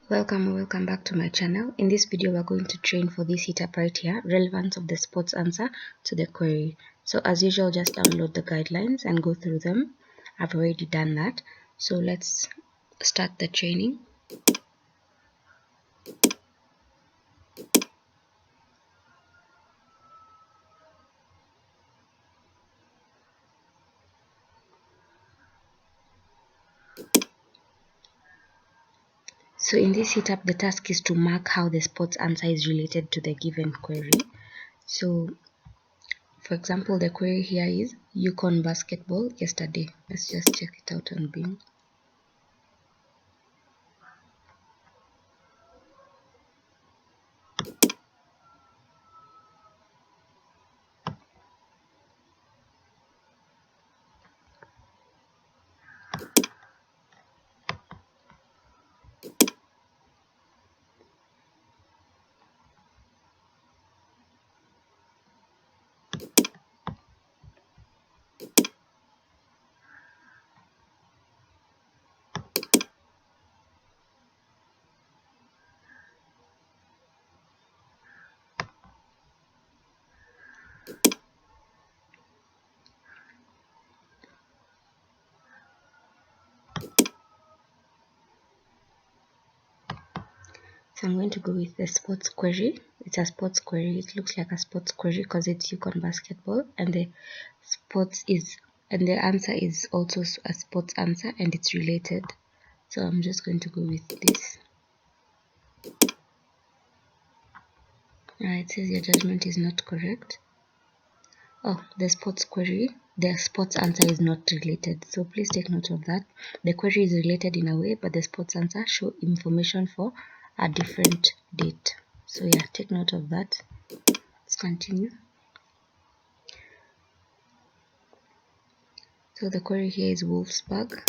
Welcome back to my channel. In this video we're going to train for this heat up right here, relevance of the sports answer to the query. So as usual, just download the guidelines and go through them. I've already done that, so let's start the training. So in this heat up, the task is to mark how the sports answer is related to the given query. So for example, the query here is Yukon basketball yesterday. Let's just check it out on Bing. So I'm going to go with the sports query. It's a sports query. It looks like a sports query because it's Yukon basketball, and the answer is also a sports answer, and it's related. So I'm just going to go with this. It says your judgment is not correct. Oh, the sports answer is not related. So please take note of that. The query is related in a way, but the sports answer show information for a different date. So yeah, take note of that. Let's continue. So the query here is Wolfsburg.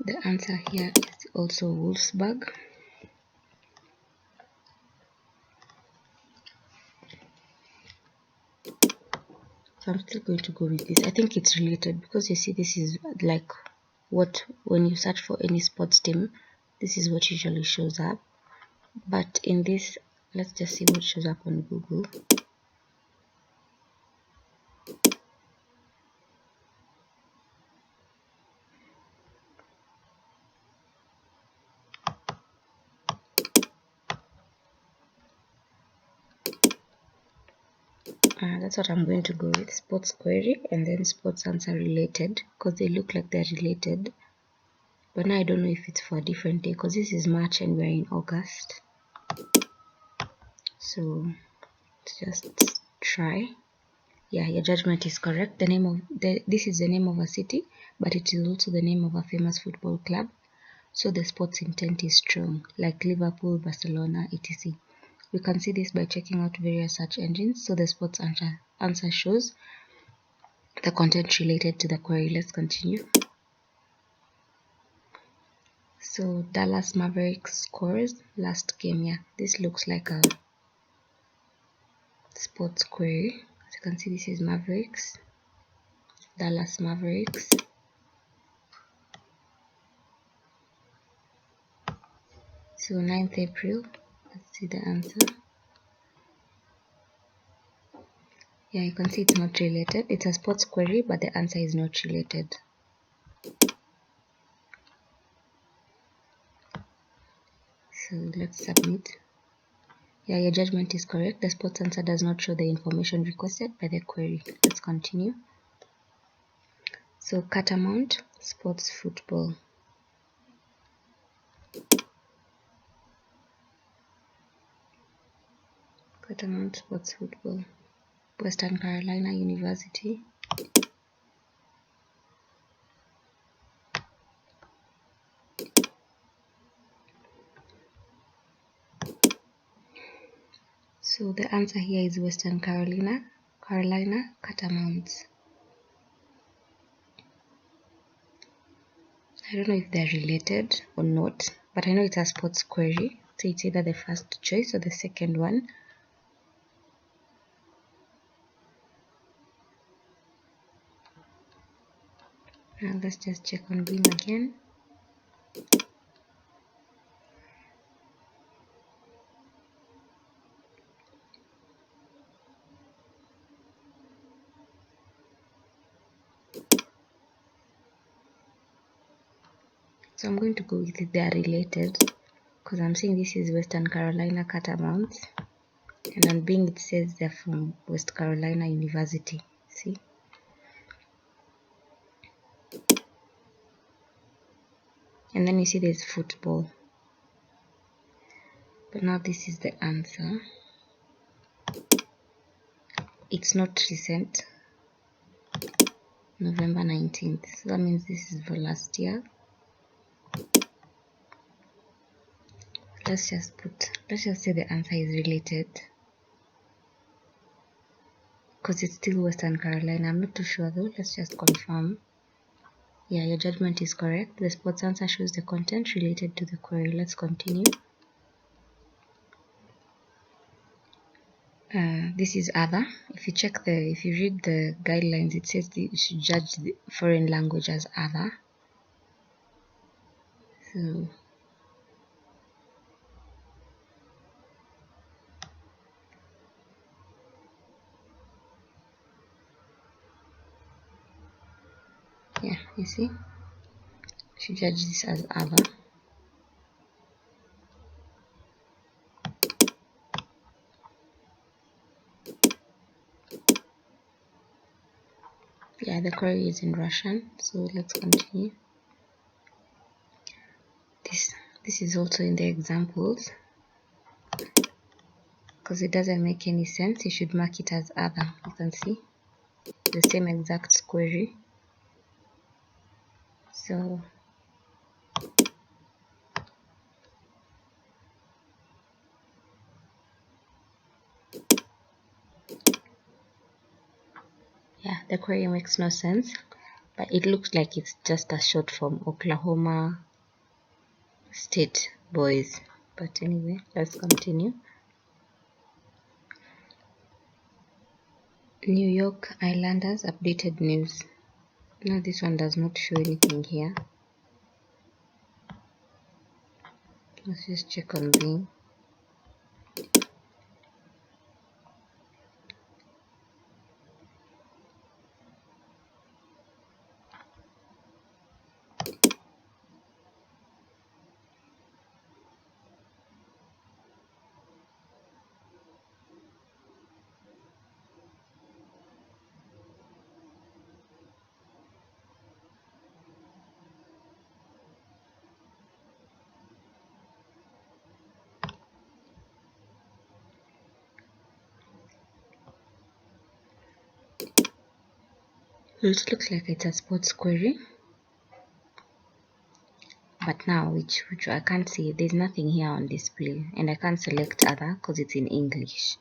The answer here is also Wolfsburg. So I'm still going to go with this. I think it's related because you see this is like when you search for any sports team, this is what usually shows up. But in this, let's just see what shows up on Google. That's what I'm going to go with, sports query and then sports answer related, because they look like they're related. But now I don't know if it's for a different day because this is March and we're in August. So let's just try. Yeah, your judgment is correct. This is the name of a city, but it is also the name of a famous football club. So the sports intent is strong, like Liverpool, Barcelona, etc. We can see this by checking out various search engines. So the sports answer shows the content related to the query. Let's continue. So Dallas Mavericks scores last game. Yeah, this looks like a sports query. As you can see, this is Mavericks, Dallas Mavericks. So 9th April, let's see the answer. Yeah, you can see it's not related. It's a sports query, but the answer is not related. So let's submit. Yeah, your judgment is correct. The sports answer does not show the information requested by the query. Let's continue. So Catamount, sports football. Catamount, sports football. Western Carolina University. So the answer here is Western Carolina Catamounts. I don't know if they're related or not, but I know it's a sports query, so it's either the first choice or the second one. Now let's just check on Bing again. So I'm going to go with it, they are related, because I'm saying this is Western Carolina Catamounts, and on Bing it says they're from West Carolina University. See? And then you see there's football. But now this is the answer. It's not recent. November 19th. So that means this is for last year. Let's just say the answer is related, because it's still Western Carolina. I'm not too sure though. Let's just confirm. Yeah, your judgment is correct. The sports answer shows the content related to the query. Let's continue. This is other. If you read the guidelines, it says that you should judge the foreign language as other. So yeah, you see, you should judge this as other. Yeah, the query is in Russian, so let's continue. This is also in the examples, because it doesn't make any sense. You should mark it as other. You can see the same exact query. So yeah, the query makes no sense, but it looks like it's just a short form, Oklahoma State Boys. But anyway, let's continue. New York Islanders updated news. No, this one does not show anything here. Let's just check on Bing. It looks like it's a sports query, but now which I can't see. There's nothing here on display, and I can't select other because it's in English.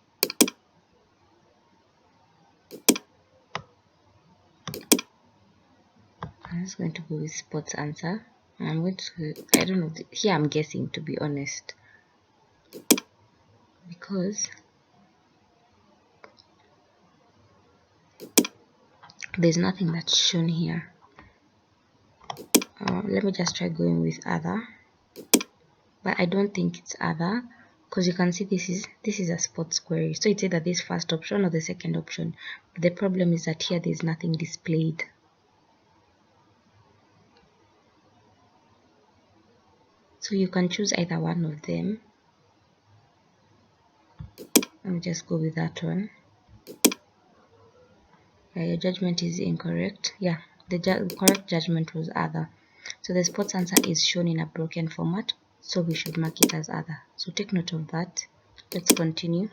I'm just going to go with sports answer. I'm going to, I don't know, here I'm guessing, to be honest, because there's nothing that's shown here. Let me just try going with other, but I don't think it's other, because you can see this is a sports query, so it's either this first option or the second option. But the problem is that here there's nothing displayed. So you can choose either one of them. Let me just go with that one. Yeah, your judgment is incorrect. Yeah, the correct judgment was other. So the sports answer is shown in a broken format, so we should mark it as other. So take note of that. Let's continue.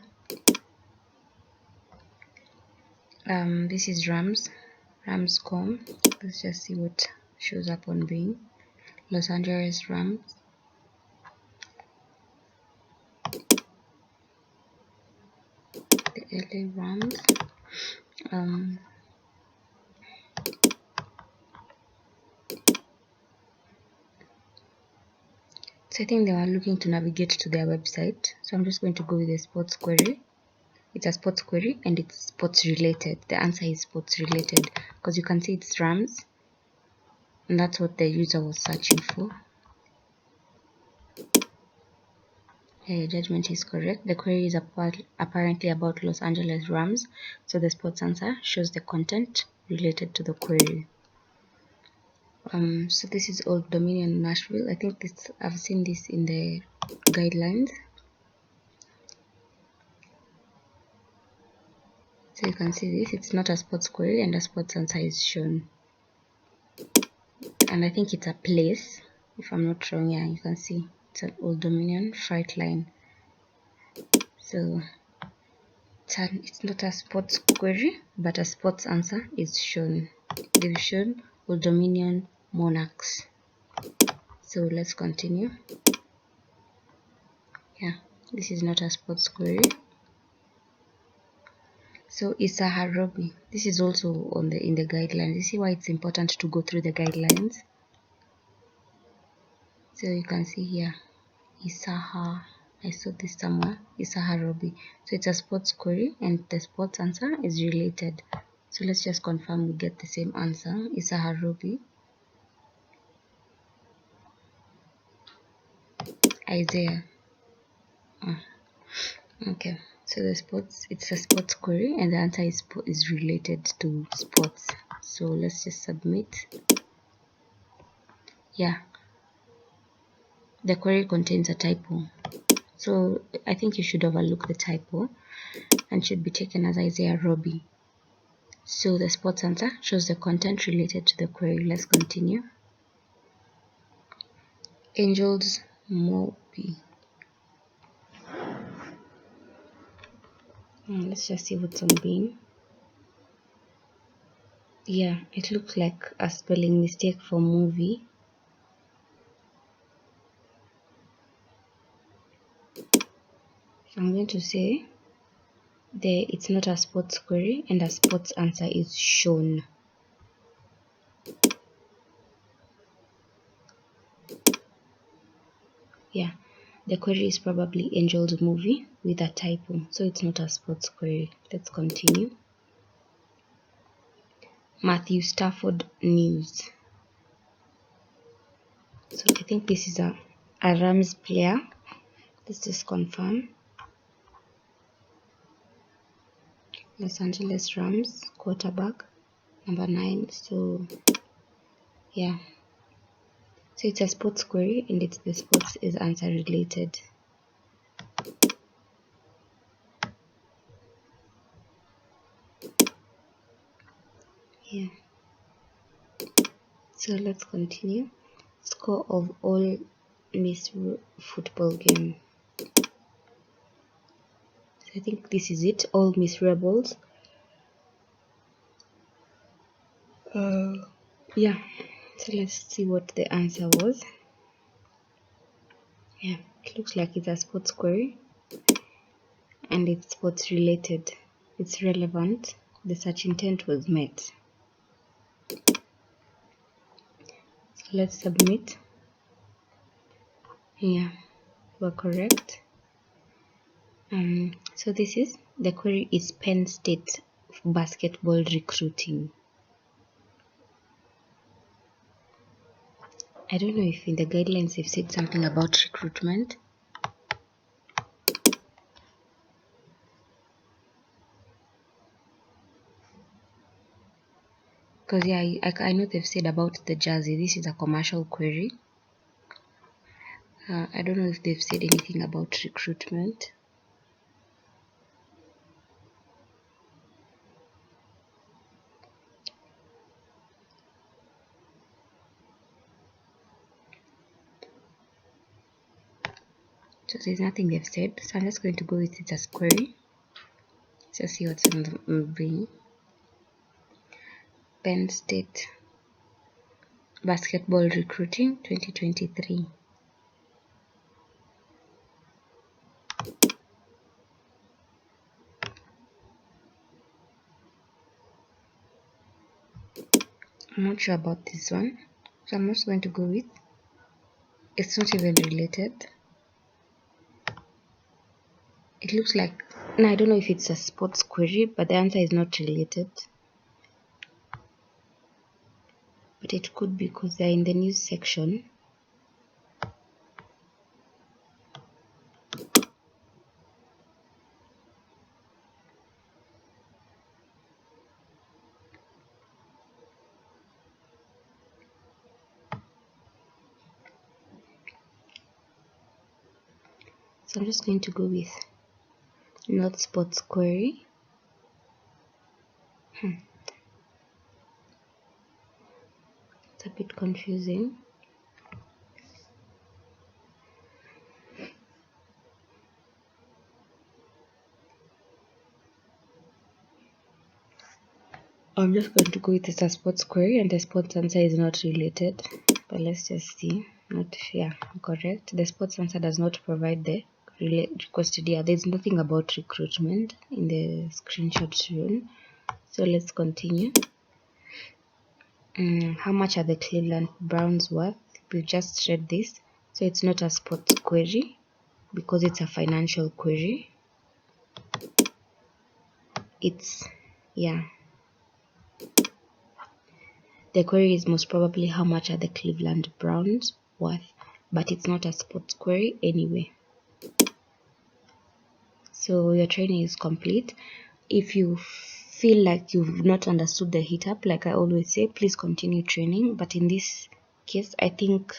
This is Rams.com. Let's just see what shows up on Bing. Los Angeles Rams. The LA Rams. So I think they are looking to navigate to their website. So I'm just going to go with a sports query. It's a sports query and it's sports related. The answer is sports related because you can see it's Rams, and that's what the user was searching for. Your judgment is correct. The query is apparently about Los Angeles Rams, so the sports answer shows the content related to the query. So this is Old Dominion Nashville. I think I've seen this in the guidelines. So you can see this, it's not a sports query and a sports answer is shown. And I think it's a place, if I'm not wrong. Yeah, you can see it's an Old Dominion freight line. So it's not a sports query, but a sports answer is shown. They've shown Old Dominion Monarchs. So let's continue. Yeah, this is not a sports query. So Isaharobi, this is also in the guidelines. You see why it's important to go through the guidelines. So you can see here, I saw this somewhere, Isaharobi. So it's a sports query and the sports answer is related. So let's just confirm we get the same answer, Isaharobi. Isaiah. Okay, so it's a sports query and the answer is related to sports. So let's just submit. Yeah, the query contains a typo, so I think you should overlook the typo and should be taken as Isaiah Robbie. So the sports answer shows the content related to the query. Let's continue. Angels Moby. Let's just see what's on Bing. Yeah, it looks like a spelling mistake for movie. So I'm going to say it's not a sports query and a sports answer is shown. Yeah, the query is probably Angel's Movie with a typo, so it's not a sports query. Let's continue. Matthew Stafford News. So I think this is a Rams player. Let's just confirm. Los Angeles Rams quarterback, number 9. So yeah, so it's a sports query and the sports is answer related. Yeah, so let's continue. Score of all Miss football game. So I think this is it, all Miss Rebels. Yeah, so let's see what the answer was. Yeah, it looks like it's a sports query and it's sports related. It's relevant. The search intent was met. So let's submit. Yeah, we're correct. So the query is Penn State basketball recruiting. I don't know if in the guidelines they've said something about recruitment. Because yeah, I know they've said about the jersey. This is a commercial query. I don't know if they've said anything about recruitment. So there's nothing they've said. So I'm just going to go with it as query. Just see what's on the brain. Penn State basketball recruiting 2023. I'm not sure about this one, so I'm just going to go with It's not even related. It looks like, no, I don't know if it's a sports query, but the answer is not related. But it could be because they're in the news section. So I'm just going to go with not sports query. It's a bit confusing. I'm just going to go with it as sports query, and the sports answer is not related. But let's just see. Not, yeah, correct. The sports answer does not provide the requested. Yeah, there's nothing about recruitment in the screenshot shown. So let's continue. How much are the Cleveland Browns worth? We just read this, so it's not a sports query because it's a financial query. It's, yeah, the query is most probably how much are the Cleveland Browns worth, but it's not a sports query anyway. So your training is complete. If you feel like you've not understood the heat up, like I always say, please continue training. But in this case, I think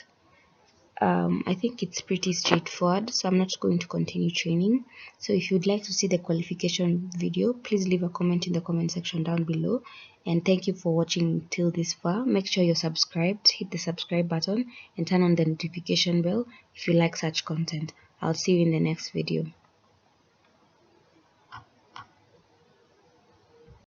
it's pretty straightforward, so I'm not going to continue training. So if you'd like to see the qualification video, please leave a comment in the comment section down below. And thank you for watching till this far. Make sure you're subscribed, hit the subscribe button and turn on the notification bell if you like such content. I'll see you in the next video.